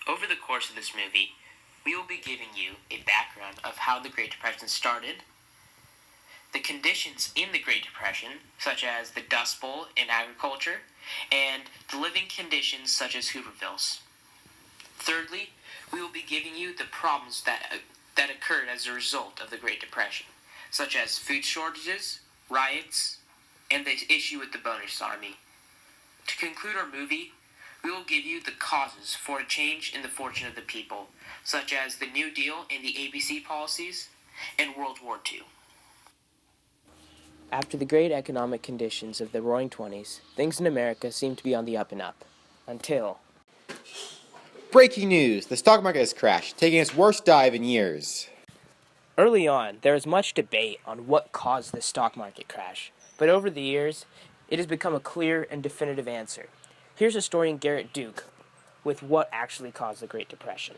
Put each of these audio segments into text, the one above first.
Over the course of this movie, we will be giving you a background of how the Great Depression started, the conditions in the Great Depression, such as the Dust Bowl in agriculture, and the living conditions such as Hoovervilles. Thirdly, we will be giving you the problems that occurred as a result of the Great Depression, such as food shortages, riots, and the issue with the bonus army. To conclude our movie, we will give you the causes for a change in the fortune of the people, such as the New Deal and the ABC policies, and World War II. After the great economic conditions of the Roaring Twenties, things in America seemed to be on the up and up. Until... Breaking news! The stock market has crashed, taking its worst dive in years. Early on, there was much debate on what caused the stock market crash, but over the years, it has become a clear and definitive answer. Here's historian Garret Duch with what actually caused the Great Depression.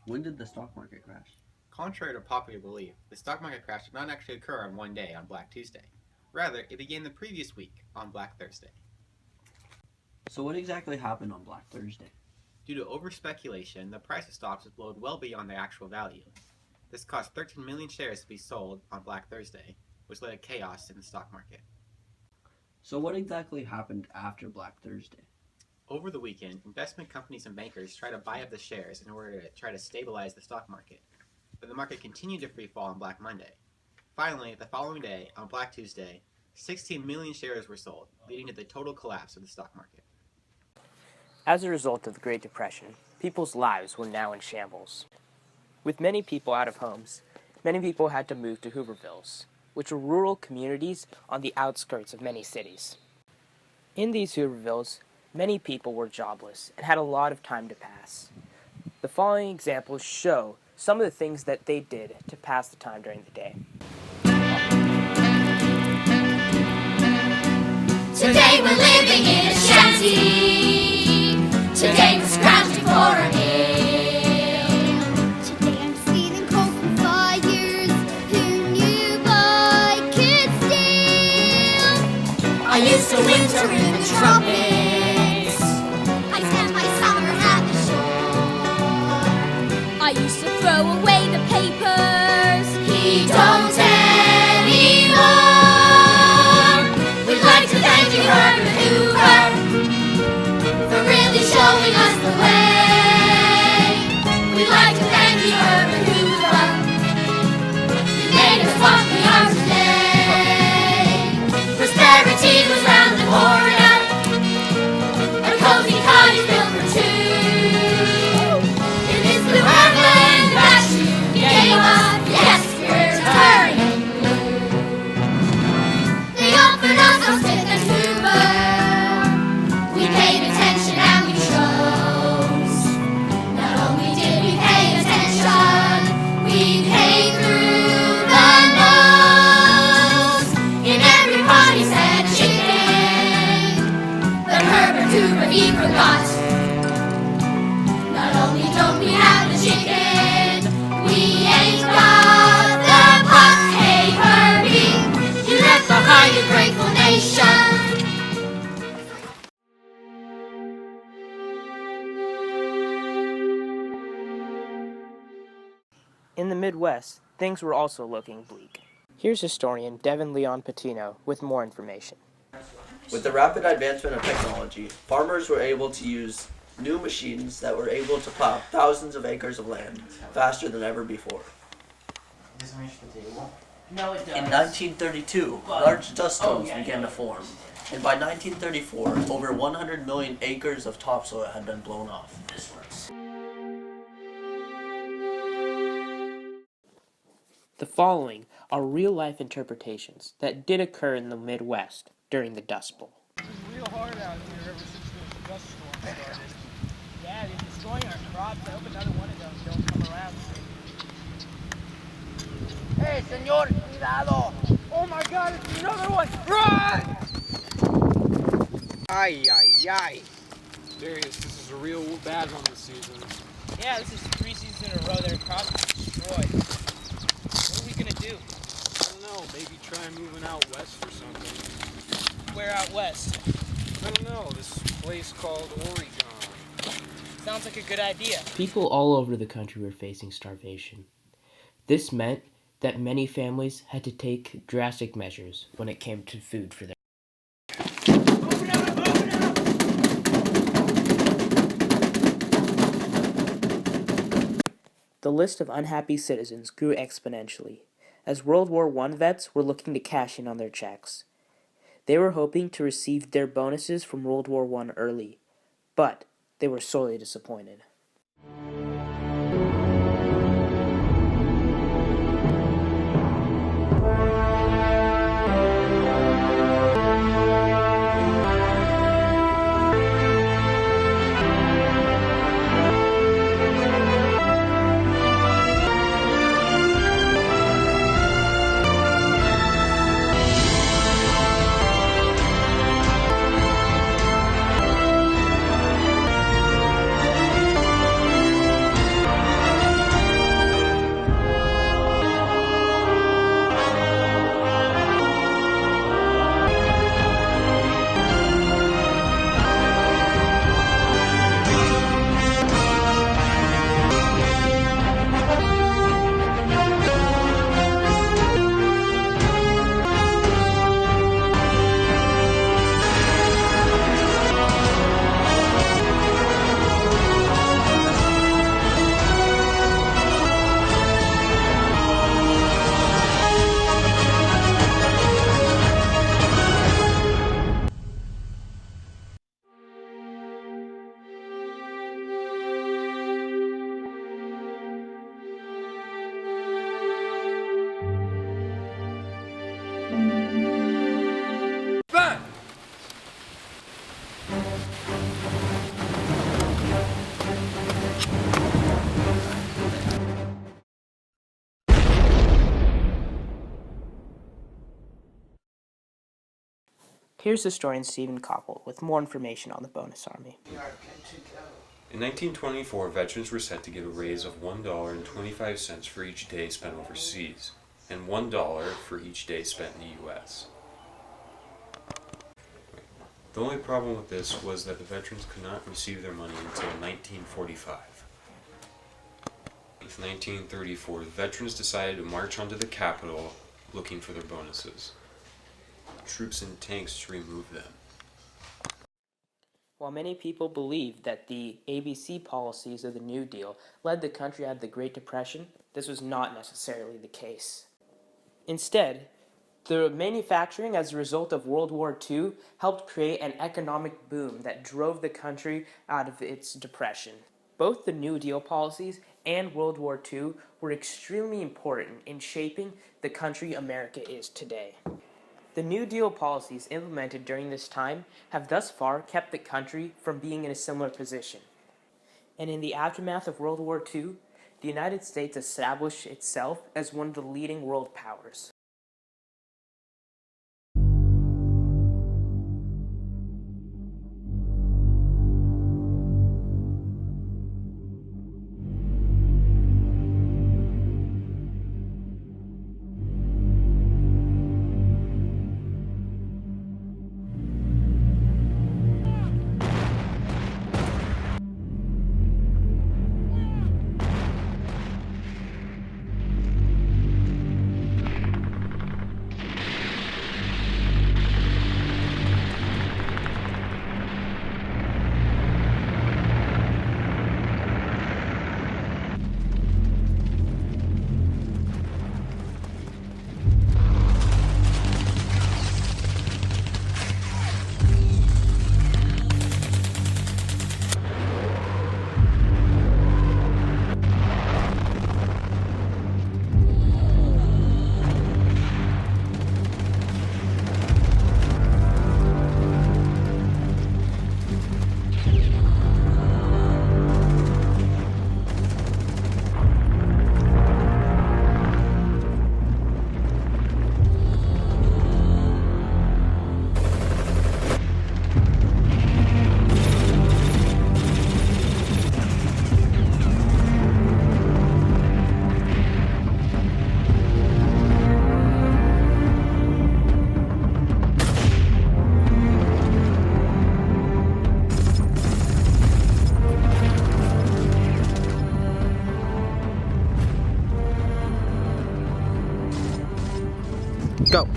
When did the stock market crash? Contrary to popular belief, the stock market crash did not actually occur on one day on Black Tuesday. Rather, it began the previous week on Black Thursday. So what exactly happened on Black Thursday? Due to over-speculation, the price of stocks was blown well beyond their actual value. This caused 13 million shares to be sold on Black Thursday, which led to chaos in the stock market. So what exactly happened after Black Thursday? Over the weekend, investment companies and bankers tried to buy up the shares in order to try to stabilize the stock market, but the market continued to free fall on Black Monday. Finally, the following day, on Black Tuesday, 16 million shares were sold, leading to the total collapse of the stock market. As a result of the Great Depression, people's lives were now in shambles. With many people out of homes, many people had to move to Hoovervilles, which were rural communities on the outskirts of many cities. In these Hoovervilles, many people were jobless and had a lot of time to pass. The following examples show some of the things that they did to pass the time during the day. Today we're living in a shanty. Today we're scrounging for a meal. Today I'm stealing coal from fires. Who knew I could steal? I used to winter in the tropics. I spent my summers at the shore. I used to throw away the papers. He don't anymore. We'd like to thank you, Herbert Hoover, for really showing us the way. We'd like to thank you, Herbert Hoover. You made us what we are today. Prosperity was round the corner. A cozy cottage built for two. In this blue heaven that you gave us, yes, we're turning blue. They offered us our Smith and Hoover. We paid attention and we chose. Not only did we pay attention, we paid through the nose. In every party said chicken, but Herbert Hoover he forgot. Not only don't we have the chicken, we ain't got the pot. Hey Herbie, you left behind a grateful nation. In the Midwest, things were also looking bleak. Here's historian Devan Leon-Patino with more information. With the rapid advancement of technology, farmers were able to use new machines that were able to plow thousands of acres of land faster than ever before. In 1932, large dust storms began to form, and by 1934, over 100 million acres of topsoil had been blown off. The following are real-life interpretations that did occur in the Midwest during the Dust Bowl. It's real hard out here ever since the dust storm started. Yeah, they're destroying our crops. I hope another one of them don't come around soon. Hey, señor, cuidado! Oh my God, it's another one! Run! Ay, ay, ay. Darius, this is a real bad one this season. Yeah, this is 3 seasons in a row that our crops are destroyed. What are we gonna do? I don't know, maybe try moving out west or something. Where out west? I don't know, this place called Oregon. Sounds like a good idea. People all over the country were facing starvation. This meant that many families had to take drastic measures when it came to food for their. The list of unhappy citizens grew exponentially, as World War I vets were looking to cash in on their checks. They were hoping to receive their bonuses from World War I early, but they were sorely disappointed. Here's historian Stephen Copple with more information on the bonus army. In 1924, veterans were set to get a raise of $1.25 for each day spent overseas, and $1 for each day spent in the U.S. The only problem with this was that the veterans could not receive their money until 1945. With 1934, the veterans decided to march onto the Capitol looking for their bonuses. Troops and tanks to remove them. While many people believed that the ABC policies of the New Deal led the country out of the Great Depression, this was not necessarily the case. Instead, the manufacturing as a result of World War II helped create an economic boom that drove the country out of its depression. Both the New Deal policies and World War II were extremely important in shaping the country America is today. The New Deal policies implemented during this time have thus far kept the country from being in a similar position. And in the aftermath of World War II, the United States established itself as one of the leading world powers. Go.